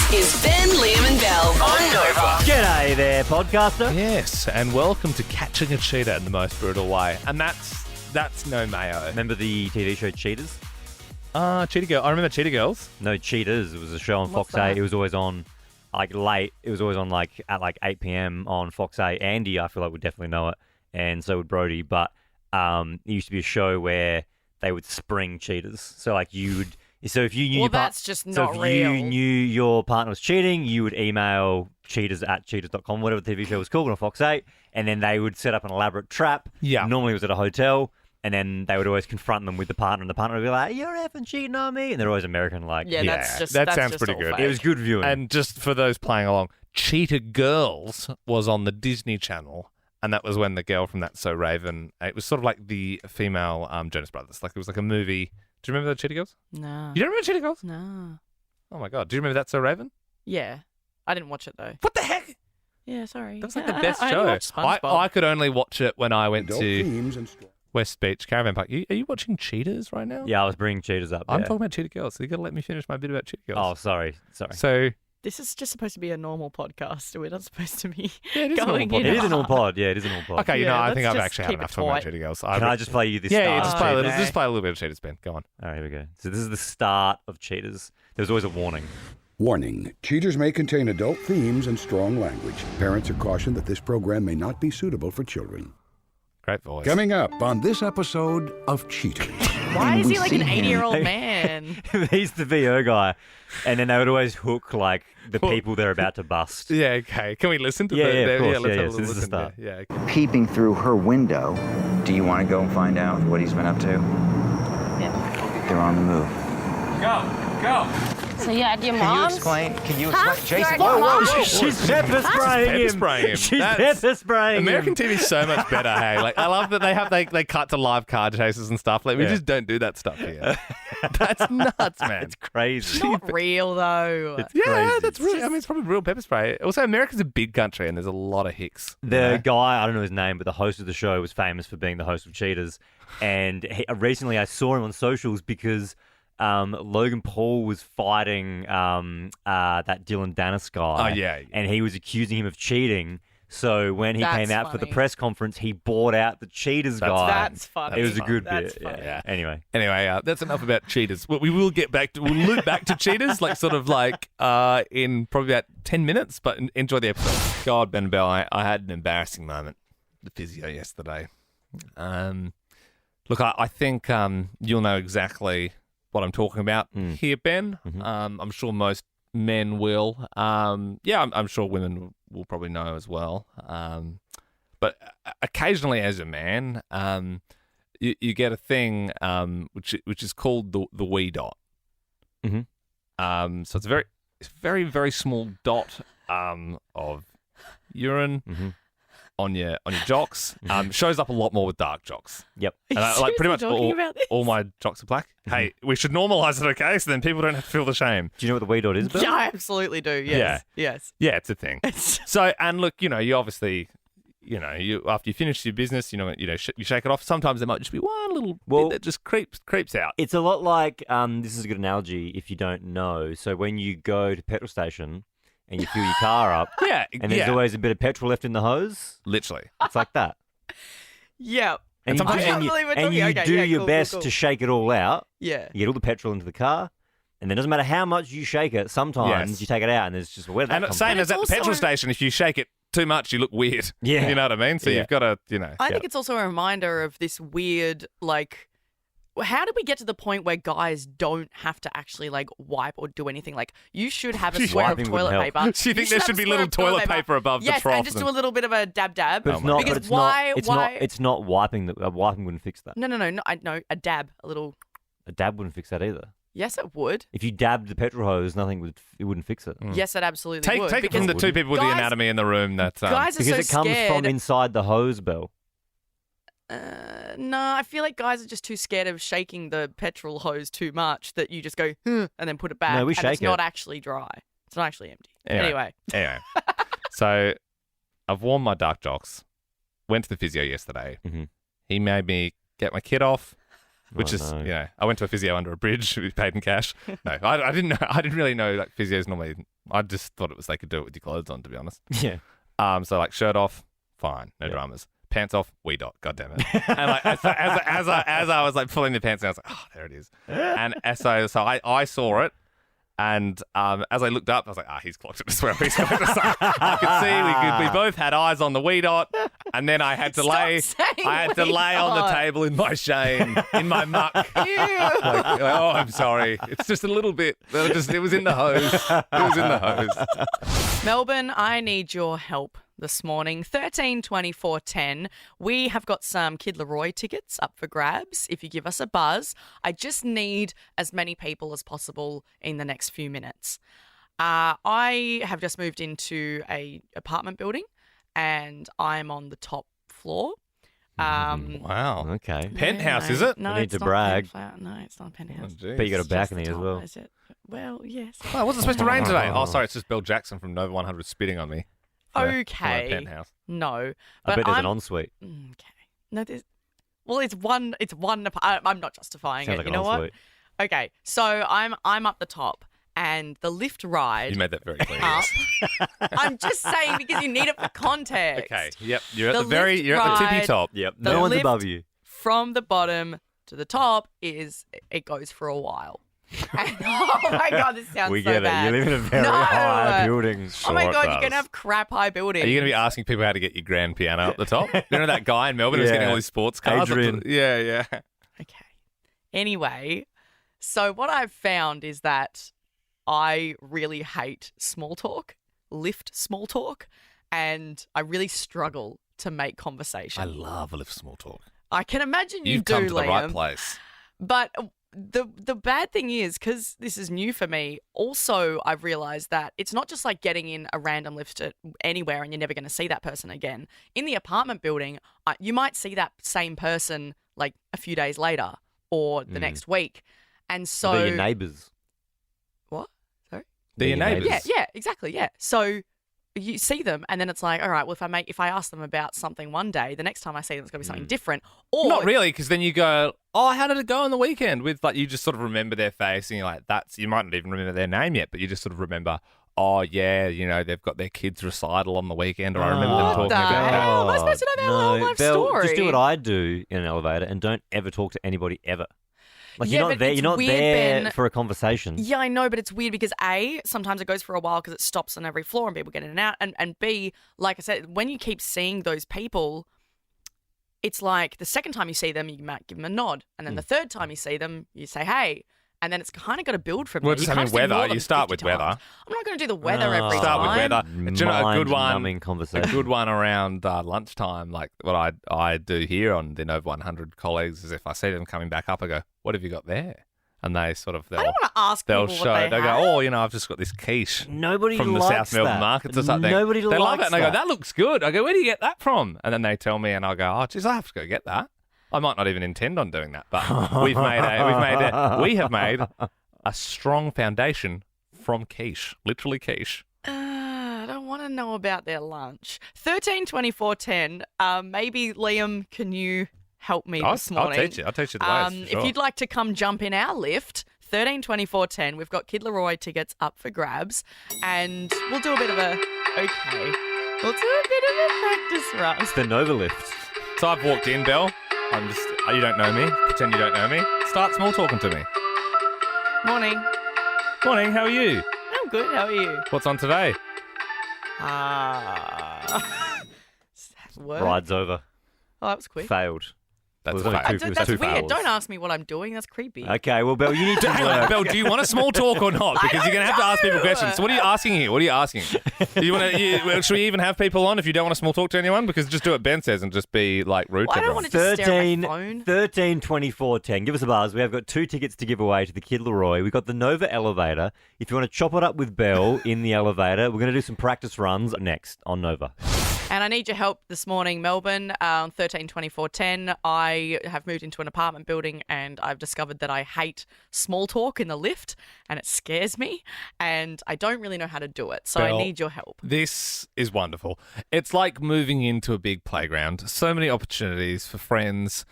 This is Ben, Liam and Belle on Nova. G'day there, podcaster. Yes, and welcome to Catching a Cheater in the most brutal way. And that's no mayo. Remember the TV show Cheaters? Cheetah Girl. I remember Cheetah Girls. No, Cheaters. It was a show on What's Fox that? 8. It was always on late. It was always on at 8 p.m. on Fox 8. Andy, I feel like, would definitely know it, and so would Brody. But it used to be a show where they would spring cheaters. So if you knew Well, that's just not if real. you knew your partner was cheating, you would email cheaters@cheaters.com, whatever the TV show was called on Fox 8, and then they would set up an elaborate trap. Yeah. Normally it was at a hotel, and then they would always confront them with the partner, and the partner would be like, "You're effing cheating on me," and they're always American, That sounds pretty all good. fake. It was good viewing. And just for those playing along, Cheetah Girls was on the Disney Channel, and that was when the girl from That's So Raven. It was sort of like the female Jonas Brothers. Like it was like a movie. Do you remember the Cheetah Girls? No. You don't remember Cheetah Girls? No. Oh my god! Do you remember That's So Raven? Yeah. I didn't watch it though. What the heck? Yeah, sorry. That was like the best I show. only watched SpongeBob. I could only watch it when I went Adult to themes and West Beach Caravan Park. Are you watching Cheetahs right now? yeah, I was bringing cheaters up. I'm yeah. talking about Cheetah Girls, so you got to let me finish my bit about Cheetah Girls. Oh, sorry. So This is just supposed to be a normal podcast. We're not supposed to be Yeah, it is a going normal in. It is an all hard. pod. Yeah, it is an all pod. okay, Yeah, I think let's I've just actually had keep enough it talking about tight. Cheetah Girls. Can I just play you this Yeah, start? just of play a little. okay. Just play a little bit of Cheetahs, Ben. Go on. All right, here we go. So this is the start of Cheaters. There's always a warning. Warning, cheaters may contain adult themes and strong language. Parents are cautioned that this program may not be suitable for children. Great voice. Coming up on this episode of Cheaters. Why is he like an 80-year-old man? He's the VO guy. And then they would always hook the people they're about to bust. Yeah, okay. Can we listen to Yeah, the? yeah, of course. let's Yeah, have a so this is the listen. start. Yeah. Okay. Peeping through her window. Do you want to go and find out what he's been up to? Yeah. They're on the move. So you had your Can mom's? you explain? Huh? Jason? You're at your mom's? She's pepper spraying Pepper him. spraying him. She's That's- pepper spraying American him. TV's so much better, hey. Like I love that they cut to live car chases and stuff. Like we Yeah. just don't do that stuff here. That's nuts, man. It's crazy. Not real though. It's yeah, crazy. that's really. I mean, it's probably real pepper spray. Also, America's a big country, and there's a lot of hicks. The guy, I don't know his name, but the host of the show was famous for being the host of Cheaters. And recently I saw him on socials because Logan Paul was fighting that Dylan Dennis guy. Oh, yeah. And he was accusing him of cheating. So when he That's came out for the funny. press conference, he bought out the Cheaters guy. That's funny. It was a good That's bit. funny. Yeah. Anyway. Anyway, that's enough about cheaters. We will get back to, we'll loop back to cheaters, in probably about 10 minutes, but enjoy the episode. God, Ben and Belle, I had an embarrassing moment at the physio yesterday. Look, I think you'll know exactly what I'm talking about here, Ben. I'm sure most men will. I'm sure women will probably know as well. But occasionally, as a man, you get a thing which is called the wee dot. So it's a very, very small dot of urine on your jocks. Shows up a lot more with dark jocks. Yep. And Are you pretty much seriously talking about this? all my jocks are black. Hey, we should normalize it, okay? So then people don't have to feel the shame. Do you know what the wee dot is, Bill? Yeah, I absolutely do. Yes. Yes. Yeah, it's a thing. So, and look, you obviously, you after you finish your business, you shake it off. Sometimes there might just be one little bit that just creeps out. It's a lot like, this is a good analogy if you don't know. So when you go to petrol station and you fill your car up, Yeah, and there's always a bit of petrol left in the hose, literally. it's like that. Yeah. And sometimes- you, I and you, can't believe we're and talking- you okay, do yeah, your cool, best cool. to shake it all out. Yeah. You get all the petrol into the car, and then it doesn't matter how much you shake it, sometimes Yes. you take it out and there's just, where did that And come same from? as at the also petrol a- station, if you shake it too much, you look weird. Yeah. You know what I mean? So Yeah. you've got to, I think it's also a reminder of this weird, how did we get to the point where guys don't have to actually wipe or do anything? You should have a square of Wiping toilet wouldn't paper. help. So you think should there have should a be square little of toilet toilet paper above the yes, trough and just and- do a little bit of a dab. But it's not, because but it's why? not, it's why? not, it's not wiping, wiping wouldn't fix that. No, a dab, a little. A dab wouldn't fix that either. Yes, it would. If you dabbed the petrol hose, it wouldn't fix it. Yes, it absolutely Take would. it because from the two people with the guys- anatomy in the room. That guys are Because so it comes scared. from inside the hose, Bell. No, I feel like guys are just too scared of shaking the petrol hose too much that you just go and then put it back. No, we and shake it's not it. actually dry. It's not actually empty. Anyway. Anyway. So I've worn my dark jocks. Went to the physio yesterday. He made me get my kit off. Which is, no. I went to a physio under a bridge. We paid in cash. No, I didn't know. I didn't really know physios normally I just thought it was they could do it with your clothes on, to be honest. Yeah. So like shirt off, fine, no dramas. Pants off, we dot, god damn it. And like as I was like pulling the pants down, I was like, oh, there it is. And so I saw it. And as I looked up, I was like, he's clocked it as well. He's clocked it. So I could see we both had eyes on the wee dot, and then I had to lay on the table in my shame, in my muck. Oh, I'm sorry. It's just a little bit. It was in the hose. It was in the hose. Melbourne, I need your help this morning. 13 24 10. We have got some Kid Leroy tickets up for grabs. If you give us a buzz, I just need as many people as possible in the next few minutes. I have just moved into a apartment building and I'm on the top floor. Wow. Okay. Penthouse, is it? No, You need it's to not brag. No, it's not a penthouse. But you got a It's just balcony the as top, well. is it? Well, yes. Oh, it wasn't supposed to rain today. Oh, sorry, it's just Bill Jackson from Nova 100 spitting on me. For a Okay. penthouse. No. I bet there's an I'm- ensuite. Okay. No, there's. Well, it's one. It's one. I'm not justifying Sounds it. like You an know what? ensuite. Okay, so I'm up the top, and the lift ride. You made that very clear. up. Yes. I'm just saying because you need it for context. Okay. Yep. You're at The the very. lift You're at the tippy ride- top. Yep. The No one's lift- above you. From the bottom to the top it goes for a while. And, oh my god, this sounds We so get bad. it. You live in a very No. high building. Oh my Sure it god, you does. can have crap high buildings. Are you going to be asking people how to get your grand piano up the top? You know that guy in Melbourne who's Yeah. getting all his sports cars? up Adrian. Yeah. Okay. Anyway, so what I've found is that I really hate small talk, lift small talk, and I really struggle to make conversation. I love a lift small talk. I can imagine you You've do, come to the Liam. right place. But the bad thing is, because this is new for me, also I've realised that it's not just like getting in a random lift at anywhere and you're never going to see that person again. In the apartment building, you might see that same person like a few days later or the next week. And so... They're your neighbours. What? Sorry? They're your neighbours. Yeah, exactly, yeah. So you see them and then it's like, all right, well, if I ask them about something one day, the next time I see them, it's going to be something different. Or Not really, because then you go, oh, how did it go on the weekend? With like, you just sort of remember their face, and you're like, you might not even remember their name yet, but you just sort of remember, oh yeah, they've got their kids' recital on the weekend, or I remember them What talking the about that. hell? Am I supposed to know their whole life Belle, story? Just do what I do in an elevator and don't ever talk to anybody ever. Like Yeah, you're but not there. it's You're not weird, there Ben. for a conversation. Yeah, I know, but it's weird because A, sometimes it goes for a while because it stops on every floor and people get in and out. And B, like I said, when you keep seeing those people, it's like the second time you see them, you might give them a nod. And then the third time you see them, you say, hey. And then it's kind of got to build from Well, there. just You having can't ignore weather. them You start 50 with weather. times. I'm not going to do the weather every Start with time. weather. Do you know a good one? Mind-numbing conversation. A good one around lunchtime, like what I do here on the Nova 100 colleagues, is if I see them coming back up, I go, what have you got there? And they sort of, I don't want to ask they'll people show, what they they'll have. go, oh, I've just got this quiche Nobody from the likes South Melbourne that. markets or something. Nobody they likes love it. And I go, that. that looks good. I go, where do you get that from? And then they tell me, and I go, oh, geez, I have to go get that. I might not even intend on doing that, but we have made a strong foundation from quiche, literally quiche. I don't want to know about their lunch. 13 24 10. Maybe Liam, can you help me this morning? I'll teach you the ways. For sure. If you'd like to come jump in our lift, 13 24 10. We've got Kid Leroy tickets up for grabs, and we'll do a bit of a practice run. It's the Nova lift. So I've walked in, Belle. You don't know me. Pretend you don't know me. Start small talking to me. Morning. Morning, how are you? I'm good. How are you? What's on today? Work. Ride's over. Oh, that was quick. Failed. That's Was only fine. two- it was That's two weird. fails. Don't ask me what I'm doing. That's creepy. Okay, well, Belle, you need to Hang on, work. Belle, do you want a small talk or not? Because you're going to have to ask people questions. So what are you asking here? What are you asking? Should we even have people on if you don't want to small talk to anyone? Because just do what Ben says and just be like rude Well, to I don't everyone. want to just stare at my phone. 13 24 10. Give us a buzz. We have got 2 tickets to give away to the Kid Leroy. We've got the Nova elevator. If you want to chop it up with Belle in the elevator, we're going to do some practice runs next on Nova. And I need your help this morning, Melbourne, 13 24 10. I have moved into an apartment building and I've discovered that I hate small talk in the lift and it scares me and I don't really know how to do it. So Belle, I need your help. This is wonderful. It's like moving into a big playground. So many opportunities for friends.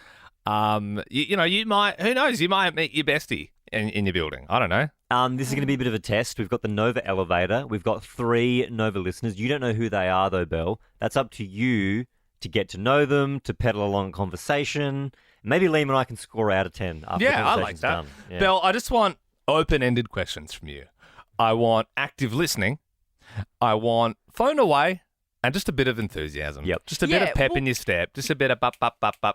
You might, who knows, you might meet your bestie in your building? I don't know. This is going to be a bit of a test. We've got the Nova elevator. We've got 3 Nova listeners. You don't know who they are, though, Belle. That's up to you to get to know them, to peddle along a conversation. Maybe Liam and I can score out of 10 after the Yeah, I like conversation's that. done. Yeah. Belle, I just want open-ended questions from you. I want active listening. I want phone away. And just a bit of enthusiasm. Yep. Just a bit of pep in your step. Just a bit of keep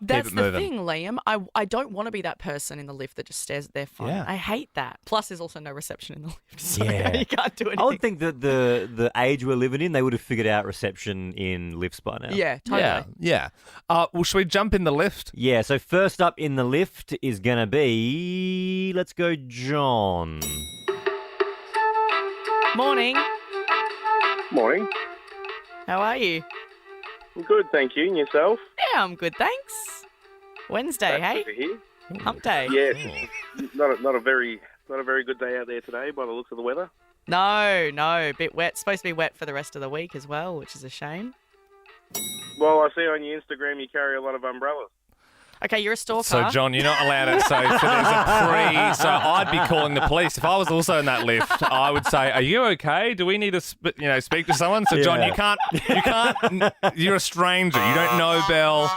That's it the moving. thing, Liam. I don't want to be that person in the lift that just stares at their phone. Yeah. I hate that. Plus, there's also no reception in the lift, so Yeah. you can't do anything. I would think that the age we're living in, they would have figured out reception in lifts by now. Yeah, totally. Yeah. Well, should we jump in the lift? Yeah, so first up in the lift is going to be, let's go, John. Morning. Morning. How are you? I'm good, thank you. And yourself? Yeah, I'm good, thanks. Wednesday, That's hey? good to hear. Hump day. Yes. Not a very good day out there today by the looks of the weather. No, a bit wet. Supposed to be wet for the rest of the week as well, which is a shame. Well, I see on your Instagram you carry a lot of umbrellas. Okay, you're a stalker. So, John, you're not allowed to say, so there's a so I'd be calling the police. If I was also in that lift, I would say, are you okay? Do we need to speak to someone? So, John, you can't, you're a stranger. You don't know Belle.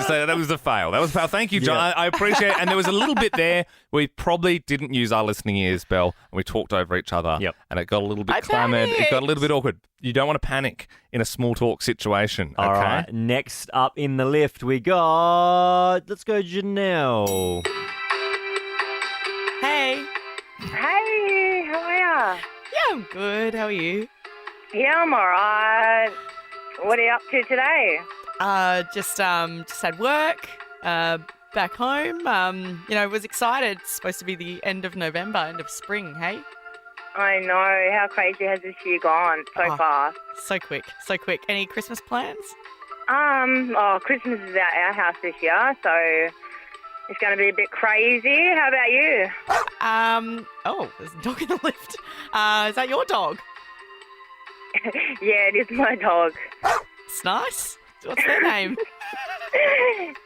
So that was a fail. Thank you, John. Yeah. I appreciate it. And there was a little bit there where we probably didn't use our listening ears, Belle, and we talked over each other. Yep. And it got a little bit I clamoured. It got a panicked. little bit awkward. You don't want to panic in a small talk situation. All okay? right, next up in the lift we got, let's go, Janelle. Hey. Hey, how are ya? Yeah, I'm good. How are you? Yeah, I'm alright. What are you up to today? Just had work. Back home. Was excited. It's supposed to be the end of November, end of spring. Hey. I know. How crazy has this year gone so fast? So quick. Any Christmas plans? Christmas is at our house this year, so it's going to be a bit crazy. How about you? There's a dog in the lift. Is that your dog? Yeah, it is my dog. It's nice. What's their name?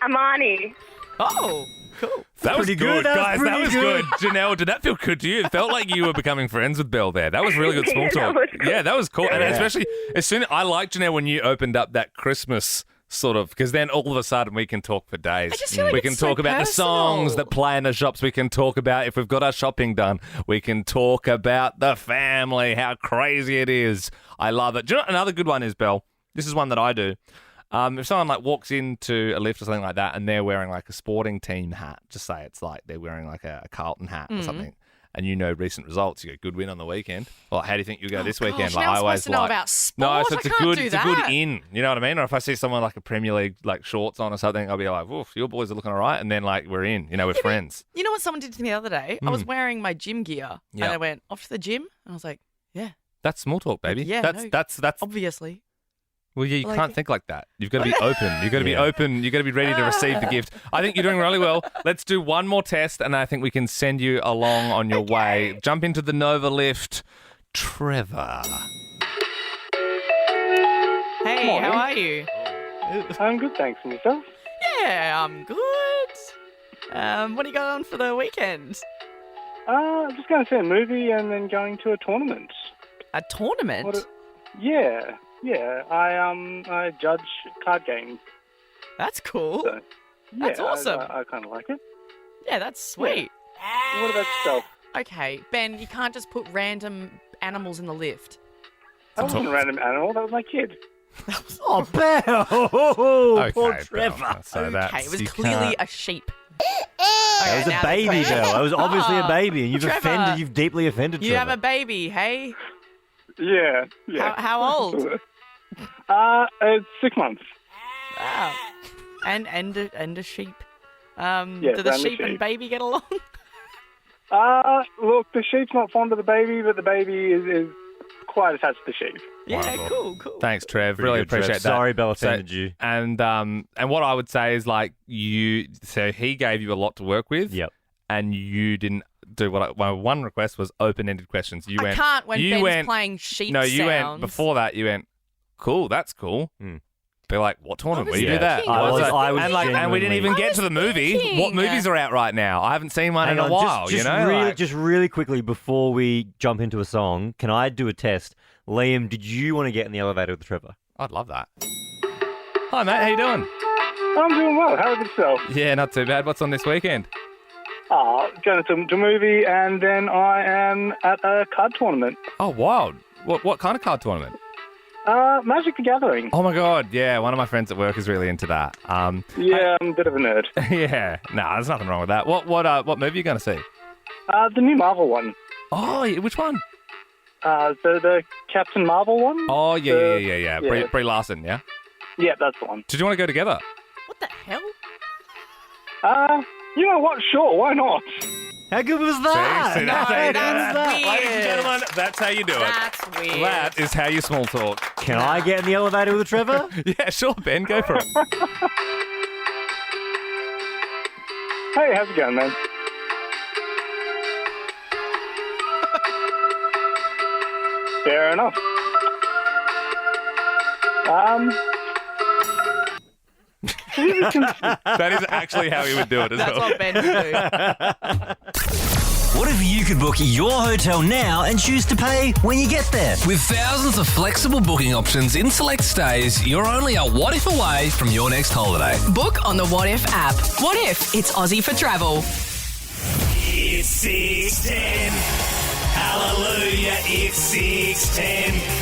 Amani. Oh, cool. That was Pretty good, good. That was guys. That pretty was good. good. Janelle, did that feel good to you? It felt like you were becoming friends with Belle there. That was really good small Yeah, talk. that was good. Yeah, that was cool. And Yeah. especially as soon I liked Janelle when you opened up that Christmas sort of, because then all of a sudden we can talk for days. I just feel like we it's can so talk about the songs personal. that play in the shops. We can talk about if we've got our shopping done. We can talk about the family, how crazy it is. I love it. Do you know what another good one is, Belle? This is one that I do. If someone like walks into a lift or something like that and they're wearing like a sporting team hat, just say it's like they're wearing like a Carlton hat or something, and you know recent results, you go good win on the weekend. Well, how do you think you go this weekend? Gosh, now I'm supposed to know about no, sport. so it's I a can't good, do it's a good that. in. You know what I mean? Or if I see someone like a Premier League like shorts on or something, I'll be like, "Oof, your boys are looking all right," and then like we're in. You know, we're friends. You know what someone did to me the other day? I was wearing my gym gear, Yeah. and I went off to the gym, and I was like, yeah, That's small talk, baby. Yeah, that's obviously. Well, yeah, you Like- can't think like that. You've got to be open. You've got to be Yeah. open. You've got to be ready to receive the gift. I think you're doing really well. Let's do one more test, and I think we can send you along on your way. Jump into the Nova lift. Trevor. Hey, how are you? I'm good, thanks. And yourself? Yeah, I'm good. What are you going on for the weekend? I'm just going to see a movie and then going to a tournament. A tournament? Yeah. I judge card games. That's cool. So, That's awesome. I kind of like it. Yeah, that's sweet. What about yourself? Okay, Ben, you can't just put random animals in the lift. That wasn't a random animal. That was my kid. Oh, Belle! Okay, Poor Belle. Trevor. So that's, Okay, it was you clearly can't- a sheep. That was a baby, Belle. That was obviously a baby, and you've deeply offended You Trevor. have a baby, hey? Yeah. How old? It's 6 months. Wow. And a sheep. Yes, do the and a sheep and sheep. baby get along? Look, the sheep's not fond of the baby, but the baby is quite attached to the sheep. Yeah, Wonderful. cool. Thanks, Trev. Pretty Really good, Trev. appreciate that. Sorry, Belle So- offended you. And what I would say is like so he gave you a lot to work with. Yep. And you didn't do my one request was open-ended questions. You I went. can't when you Ben's went, playing sheep No, you sounds. went before that. You went. Cool. That's cool. Be like, what tournament? I Where do you was do that? thinking- I was and we didn't even genuinely- get to the movie. What movies are out right now? I haven't seen one Hang in a on, while. just Like- really, just really quickly before we jump into a song, can I do a test? Liam, did you want to get in the elevator with Trevor? I'd love that. Hi, mate. How you doing? I'm doing well. How about yourself? Yeah, not too bad. What's on this weekend? Going to the movie, and then I am at a card tournament. Oh, wild. What kind of card tournament? Magic the Gathering. Oh, my God. Yeah, one of my friends at work is really into that. Yeah, I'm a bit of a nerd. Yeah. Nah, there's nothing wrong with that. What movie are you going to see? The new Marvel one. Oh, yeah, which one? The Captain Marvel one. Oh, yeah. Yeah. Brie Larson, yeah? Yeah, that's the one. Did you want to go together? What the hell? You know what? Sure, why not? How good was that? See, that's how you do that's it. weird. Ladies and gentlemen, that's how you do it. That's weird. That is how you small talk. Can I get in the elevator with Trevor? Yeah, sure, Ben, go for it. Hey, how's it going, man? Fair enough. That is actually how he would do it as That's well. what Ben would do. What if you could book your hotel now and choose to pay when you get there? With thousands of flexible booking options in select stays, you're only a what if away from your next holiday. Book on the What If app. What if it's Aussie for travel? It's 6:10. Hallelujah, it's 6:10.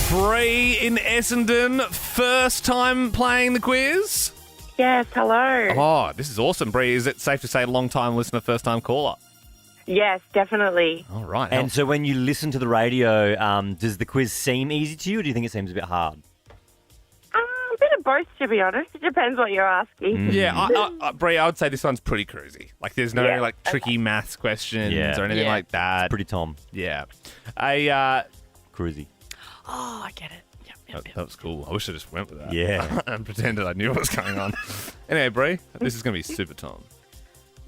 Bree in Essendon, first time playing the quiz? Yes, hello. Oh, this is awesome, Bree. Is it safe to say long time listener, first time caller? Yes, definitely. All right. And so when you listen to the radio, does the quiz seem easy to you, or do you think it seems a bit hard? A bit of both, to be honest. It depends what you're asking. Yeah, Bree, I would say this one's pretty cruisy. Like, there's no Yeah, tricky maths questions Yeah. or anything Yeah. like that. Pretty Tom. Yeah. Cruisy. Oh, I get it. Yep. That was cool. I wish I just went with that. Yeah. And pretended I knew what was going on. Anyway, Bree, this is going to be super Tom.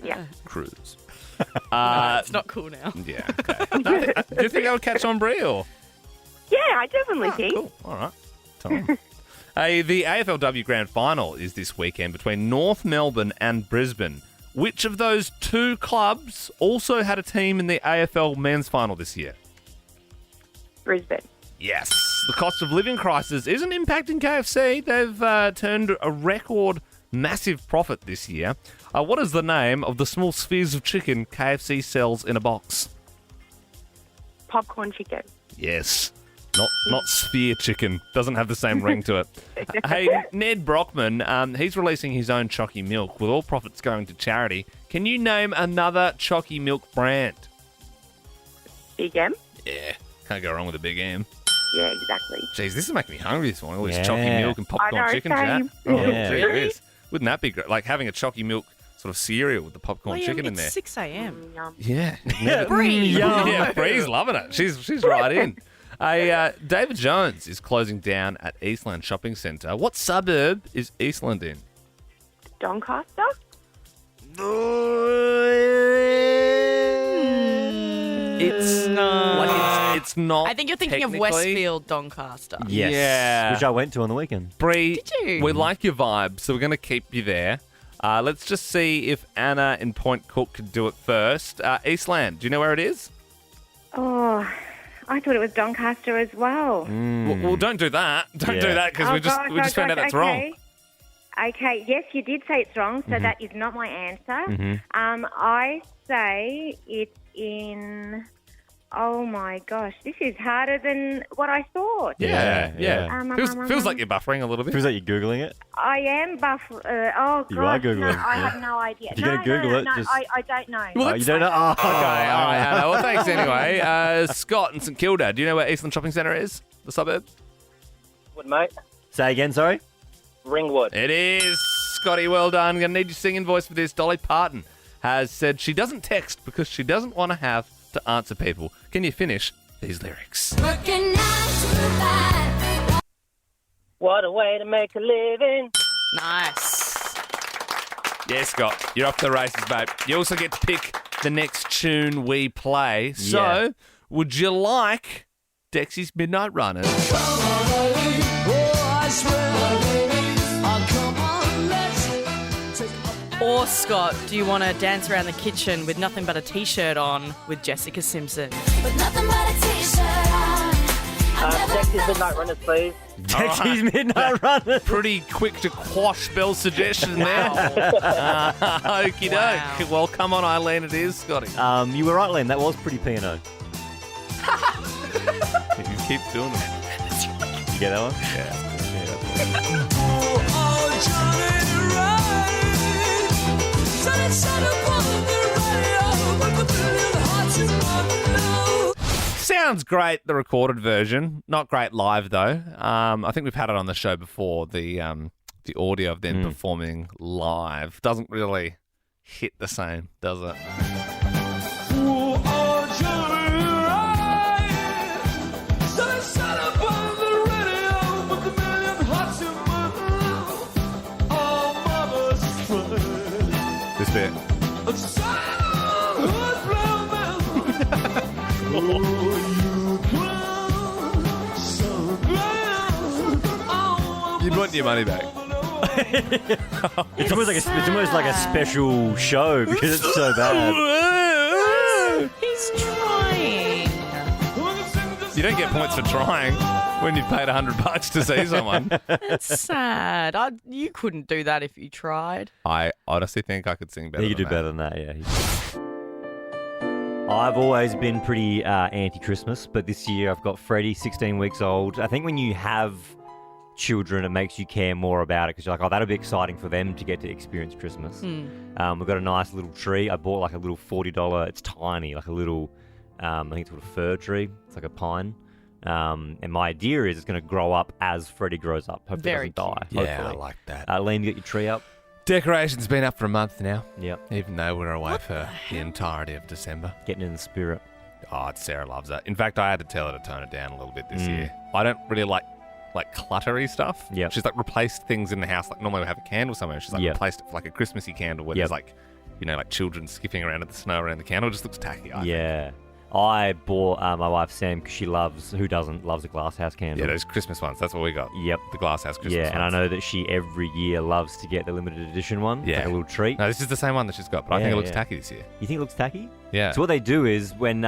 Yeah. Cruise. It's not cool now. Yeah, okay. Do you think I would catch on, Bree, or? Yeah, I definitely think. Cool. All right. Tom. The AFLW Grand Final is this weekend between North Melbourne and Brisbane. Which of those two clubs also had a team in the AFL Men's Final this year? Brisbane. Yes. The cost of living crisis isn't impacting KFC. They've turned a record massive profit this year. What is the name of the small spheres of chicken KFC sells in a box? Popcorn chicken. Yes. Not sphere chicken. Doesn't have the same ring to it. Hey, Ned Brockman, he's releasing his own chalky milk with all profits going to charity. Can you name another chalky milk brand? Big M. Yeah, can't go wrong with a Big M. Yeah, exactly. Jeez, this is making me hungry this morning. All this Yeah. chalky milk and popcorn I know, chicken chat. same. Oh, Yeah. gee whiz. Wouldn't that be great? Like having a chalky milk sort of cereal with the popcorn Liam, chicken in it's there. 6 a.m. Yum. Yeah. Bree. Yeah, Bree's loving it. She's right in. David Jones is closing down at Eastland Shopping Centre. What suburb is Eastland in? Doncaster? It's not. I think you're thinking of technically. Westfield, Doncaster. Yes. Yeah. Which I went to on the weekend. Bree, Did you? we like your vibe, so we're going to keep you there. Let's just see if Anna in Point Cook could do it first. Eastland, do you know where it is? Oh, I thought it was Doncaster as well. Well, don't do that. Don't do Yeah. that because we just found out that's wrong. Okay, yes, you did say it's wrong, so that is not my answer. I say it's in... Oh, my gosh, this is harder than what I thought. Yeah. Feels like you're buffering a little bit. Feels like you're Googling it. I am God. You are Googling no, it, I yeah. have no idea. If you're no, gonna Google no, it, no, just- I don't know. Oh, you don't know? Oh, okay. All right, Anna. Well, thanks anyway. Scott in St Kilda, do you know where Eastland Shopping Centre is? The suburb? What, mate? Say again, sorry? Ringwood. It is. Scotty, well done. Gonna need your singing voice for this. Dolly Parton has said she doesn't text because she doesn't want to have to answer people. Can you finish these lyrics? What a way to make a living. Nice. Yeah, Scott, you're off to the races, babe. You also get to pick the next tune we play. So, Yeah. would you like Dexy's Midnight Runners? Or, Scott, do you want to dance around the kitchen with nothing but a T-shirt on with Jessica Simpson? Dexy's Midnight Runners, please. Dexy's Midnight Runners. Pretty quick to quash Belle's suggestion there. Okie doke. Wow. Well, come on, Eileen, it is, Scotty. You were right, Len. That was pretty P&O. You keep doing it. You get that one? Sounds great, the recorded version. Not great live, though. I think we've had it on the show before. The audio of them performing live doesn't really hit the same, does it? This bit. You'd want your money back. It's almost like a special show because it's so bad. He's trying. You don't get points for trying when you've paid $100 to see someone. It's sad. You couldn't do that if you tried. I honestly think I could sing better. You could do better than that, yeah. I've always been pretty anti-Christmas, but this year I've got Freddie, 16 weeks old. I think when you have children, it makes you care more about it because you're like, oh, that'll be exciting for them to get to experience Christmas. We've got a nice little tree. I bought like a little $40, it's tiny, like a little, I think it's called a fir tree. It's like a pine. And my idea is it's going to grow up as Freddie grows up. Hopefully Very it doesn't die. Yeah, Hopefully. I like that. Liam, you got your tree up? Decoration's been up for a month now. Yep. Even though we're away for the entirety of December. Getting in the spirit. Oh, Sarah loves that. In fact, I had to tell her to tone it down a little bit this year. I don't really like cluttery stuff. Yep. She's like replaced things in the house. Like normally we have a candle somewhere. She's like replaced it for like a Christmassy candle where there's like, like children skipping around in the snow around the candle. It just looks tacky. I think. I bought my wife Sam because she loves a glass house candle. Yeah, those Christmas ones. That's what we got. Yep. The glass house Christmas ones. and I know that she every year loves to get the limited edition one. Yeah. Like a little treat. No, this is the same one that she's got, but I think it looks tacky this year. You think it looks tacky? Yeah. So what they do is when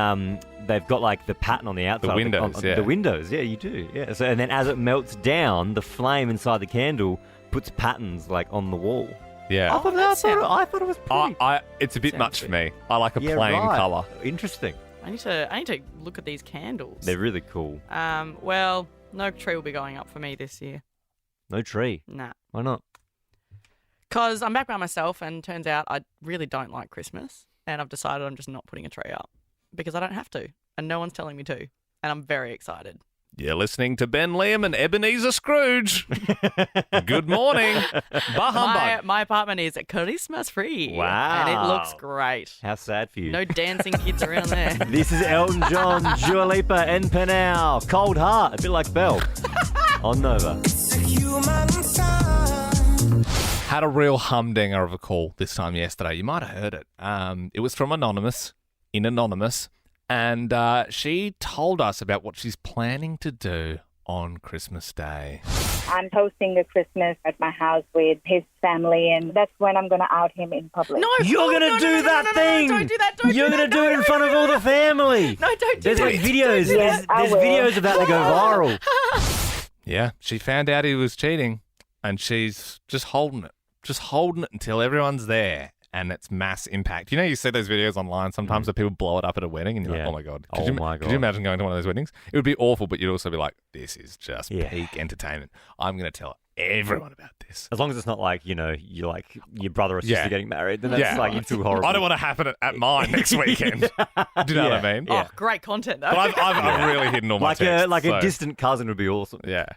they've got like the pattern on the outside. The windows, The windows, yeah, you do. Yeah. So and then as it melts down, the flame inside the candle puts patterns like on the wall. Yeah. I thought it was pretty. It's a bit much for me. I like a plain right. colour. Interesting. I need to look at these candles. They're really cool. Well, no tree will be going up for me this year. No tree? Nah. Why not? Because I'm back by myself and turns out I really don't like Christmas. And I've decided I'm just not putting a tree up because I don't have to. And no one's telling me to. And I'm very excited. You're listening to Ben Liam and Ebenezer Scrooge. Good morning. Bah humbug. My apartment is Christmas free. Wow. And it looks great. How sad for you. No dancing kids around there. This is Elton John, Dua Lipa and Penal. Cold Heart, a bit like Belle. On Nova. Had a real humdinger of a call this time yesterday. You might have heard it. It was from Anonymous, and she told us about what she's planning to do on Christmas Day. I'm hosting a Christmas at my house with his family, and that's when I'm going to out him in public. No, you're going to do that thing. Don't do that. You're going to do it in front of all the family. No, don't do There's that. like videos. Yes, There's videos about to go viral. Yeah, she found out he was cheating, and she's just holding it until everyone's there. And it's mass impact. You know, you see those videos online sometimes where people blow it up at a wedding and you're like, oh my God. Could you imagine going to one of those weddings? It would be awful, but you'd also be like, this is just peak entertainment. I'm going to tell everyone about this. As long as it's not like, you're like your brother or sister getting married, then that's like, you'd feel horrible. I don't want to happen at mine next weekend. Do you know what I mean? Oh, great content though. But I've really hidden all my texts. A distant cousin would be awesome. Yeah.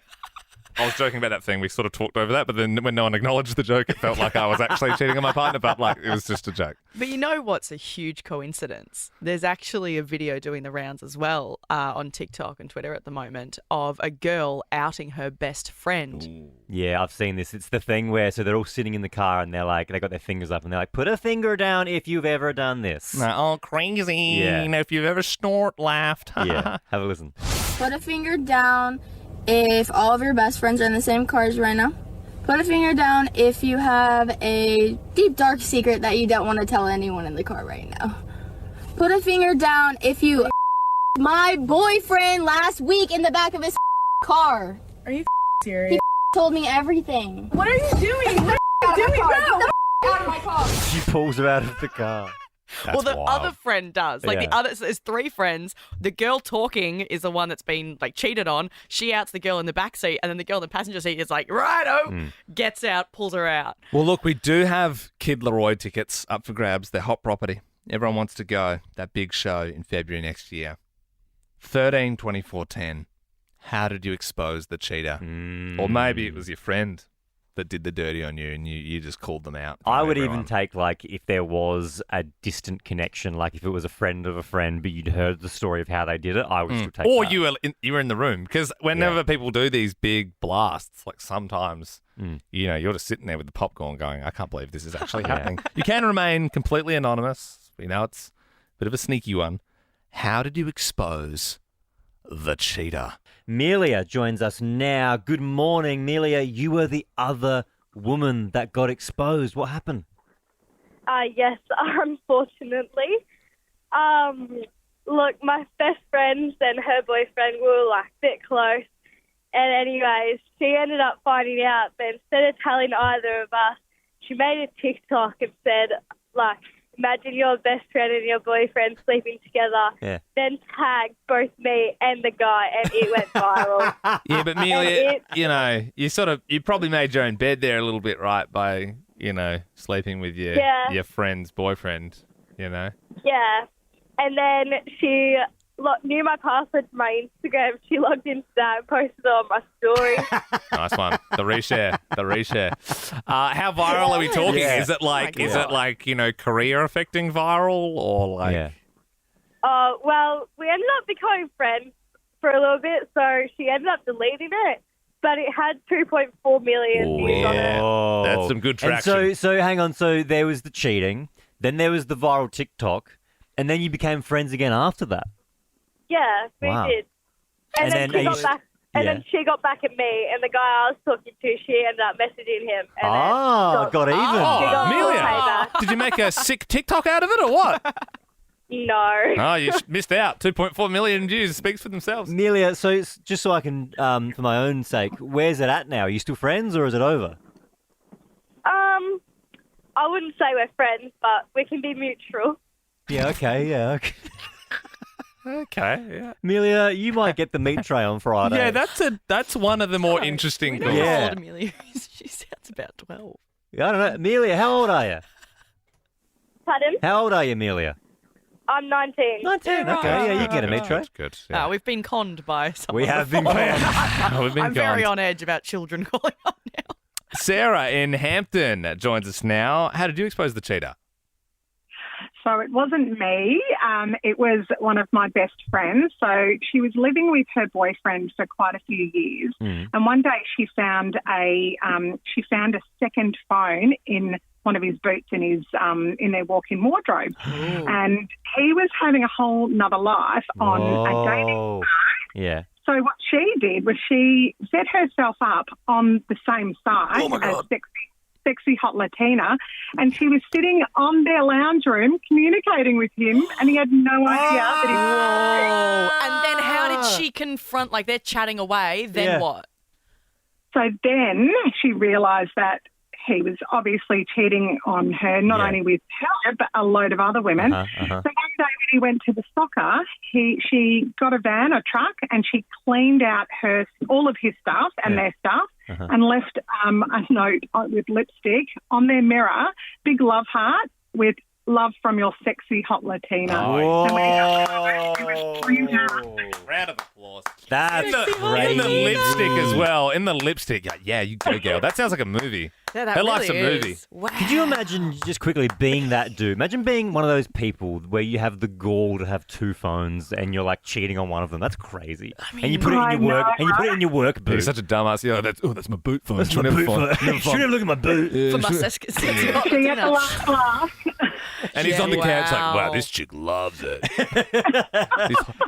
I was joking about that thing. We sort of talked over that, but then when no one acknowledged the joke, it felt like I was actually cheating on my partner, but like it was just a joke. But you know what's a huge coincidence? There's actually a video doing the rounds as well on TikTok and Twitter at the moment of a girl outing her best friend. Ooh. Yeah, I've seen this. It's the thing where they're all sitting in the car and they're like, they got their fingers up and they're like, put a finger down if you've ever done this. Oh, crazy. Yeah. If you've ever laughed. Yeah, have a listen. Put a finger down if all of your best friends are in the same cars right now. Put a finger down if you have a deep, dark secret that you don't want to tell anyone in the car right now. Put a finger down if you my boyfriend last week in the back of his car. Are you serious? He told me everything. What are you doing? What are you doing? Get the out of my car. She pulls her out of the car. Well, the other friend does. Like Yeah. the other, so there's three friends. The girl talking is the one that's been like cheated on. She outs the girl in the back seat, and then the girl in the passenger seat is like, righto, gets out, pulls her out. Well, look, we do have Kid Leroy tickets up for grabs. They're hot property. Everyone wants to go. That big show in February next year. 13-24-10. How did you expose the cheater? Or maybe it was your friend that did the dirty on you and you just called them out. I would even take, like, if there was a distant connection, like if it was a friend of a friend, but you'd heard the story of how they did it, I would still take Or that. you were in the room. Because whenever people do these big blasts, like sometimes, you're just sitting there with the popcorn going, I can't believe this is actually happening. You can remain completely anonymous. We know it's a bit of a sneaky one. How did you expose the cheater? Melia joins us now. Good morning, Melia. You were the other woman that got exposed. What happened? Yes, unfortunately. Look, my best friends and her boyfriend were like a bit close. And anyways, she ended up finding out, but instead of telling either of us, she made a TikTok and said, like, imagine your best friend and your boyfriend sleeping together, then tag both me and the guy, and it went viral. Yeah, but Melia, you probably made your own bed there a little bit, right, by, sleeping with your friend's boyfriend, Yeah. And then she knew my password to my Instagram. She logged into that and posted it on my story. Nice one. The reshare. How viral are we talking? Yeah. Is it like, career affecting viral or like? Yeah. Well, we ended up becoming friends for a little bit, so she ended up deleting it. But it had 2.4 million views on it. That's some good traction. And so hang on. So there was the cheating, then there was the viral TikTok, and then you became friends again after that. Yeah, we did. And then she got back. And then she got back at me, and the guy I was talking to, she ended up messaging him. And got even. Amelia, did you make a sick TikTok out of it or what? No. Oh, you missed out. 2.4 million views speaks for themselves. Amelia, so it's just so I can, for my own sake, where's it at now? Are you still friends or is it over? I wouldn't say we're friends, but we can be mutual. Yeah, okay. Okay, yeah. Amelia, you might get the meat tray on Friday. Yeah, that's one of the more interesting calls. How old Amelia is. She sounds about 12. I don't know. Amelia, how old are you? Pardon? How old are you, Amelia? I'm 19. 19, okay. Yeah, you get a meat tray. That's good. Yeah. We've been conned by someone. We have been before. conned. We've been I'm very conned. on edge about children calling up now. Sarah in Hampton joins us now. How did you expose the cheater? So it wasn't me. It was one of my best friends. So she was living with her boyfriend for quite a few years, and one day she found a second phone in one of his boots in their walk-in wardrobe, and he was having a whole nother life on a dating site. Yeah. So what she did was she set herself up on the same site as Sexy Hot Latina, and she was sitting on their lounge room communicating with him, and he had no idea that he was. And then how did she confront, like they're chatting away, then what? So then she realised that he was obviously cheating on her, not only with her, but a load of other women. So one day when he went to the soccer, she got a van, a truck, and she cleaned out all of his stuff and their stuff and left a note with lipstick on their mirror, big love heart with love from your sexy hot Latina. Round of applause. That's great. In the lipstick as well. In the lipstick. Yeah, you go, girl. That sounds like a movie. Yeah, that Her really life's a movie. is. Wow. Could you imagine just quickly being that dude? Imagine being one of those people where you have the gall to have two phones and you're like cheating on one of them. That's crazy. And you put it in your work. And you put it in your work boot. You're such a dumbass. Yeah, that's my boot phone. That's my boot phone. Should have looked at my boot. For my sexy hot She had Latina. the last laugh. And he's on the couch like, wow. wow, this chick loves it.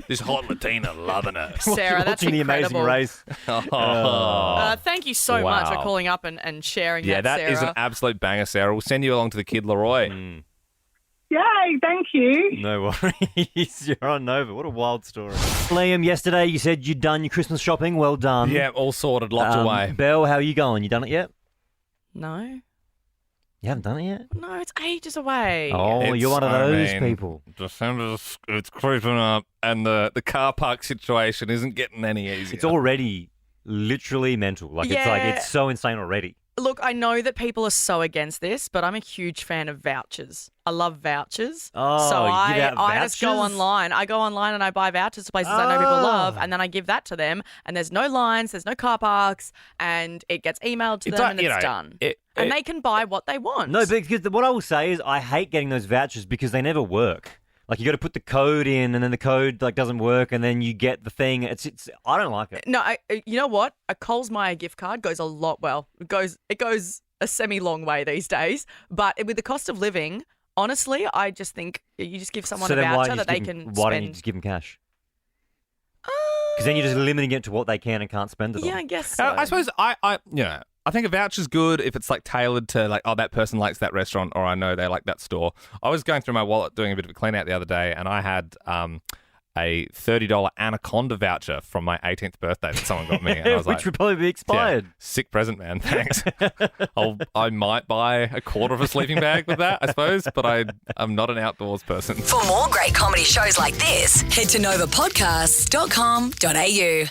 this hot Latina loving it. Sarah, that's Watching The incredible. Amazing Race. Thank you so much for Wow. calling up and sharing Yeah, that, that Sarah. is an absolute banger, Sarah. We'll send you along to the Kid Leroy. Yay, thank you. No worries. You're on Nova. What a wild story. Liam, yesterday you said you'd done your Christmas shopping. Well done. Yeah, all sorted, locked away. Belle, how are you going? You done it yet? No. You haven't done it yet? No, it's ages away. Oh, you're one of those people. December's it's creeping up, and the car park situation isn't getting any easier. It's already literally mental. It's so insane already. Look, I know that people are so against this, but I'm a huge fan of vouchers. I love vouchers. Oh, so you give out I just go vouchers? online. I go online and I buy vouchers to places I know people love, and then I give that to them, and there's no lines, there's no car parks, and it gets emailed to It's them like, and you it's know, done. And they can buy what they want. No, because what I will say is I hate getting those vouchers because they never work. Like, you got to put the code in, and then the code doesn't work, and then you get the thing. It's I don't like it. No, you know what? A Coles Myer gift card goes a lot well. It goes a semi-long way these days. But with the cost of living, honestly, I just think you just give someone So a then voucher that they can Why spend. don't you just give them cash? Because then you're just limiting it to what they can and can't spend it Yeah, on. I guess so. I suppose I think a voucher's good if it's like tailored to like, oh, that person likes that restaurant, or I know they like that store. I was going through my wallet doing a bit of a clean out the other day, and I had a $30 Anaconda voucher from my 18th birthday that someone got me. And I was Which would probably be expired. Yeah, sick present, man. Thanks. I might buy a quarter of a sleeping bag with that, I suppose, but I'm not an outdoors person. For more great comedy shows like this, head to novapodcasts.com.au.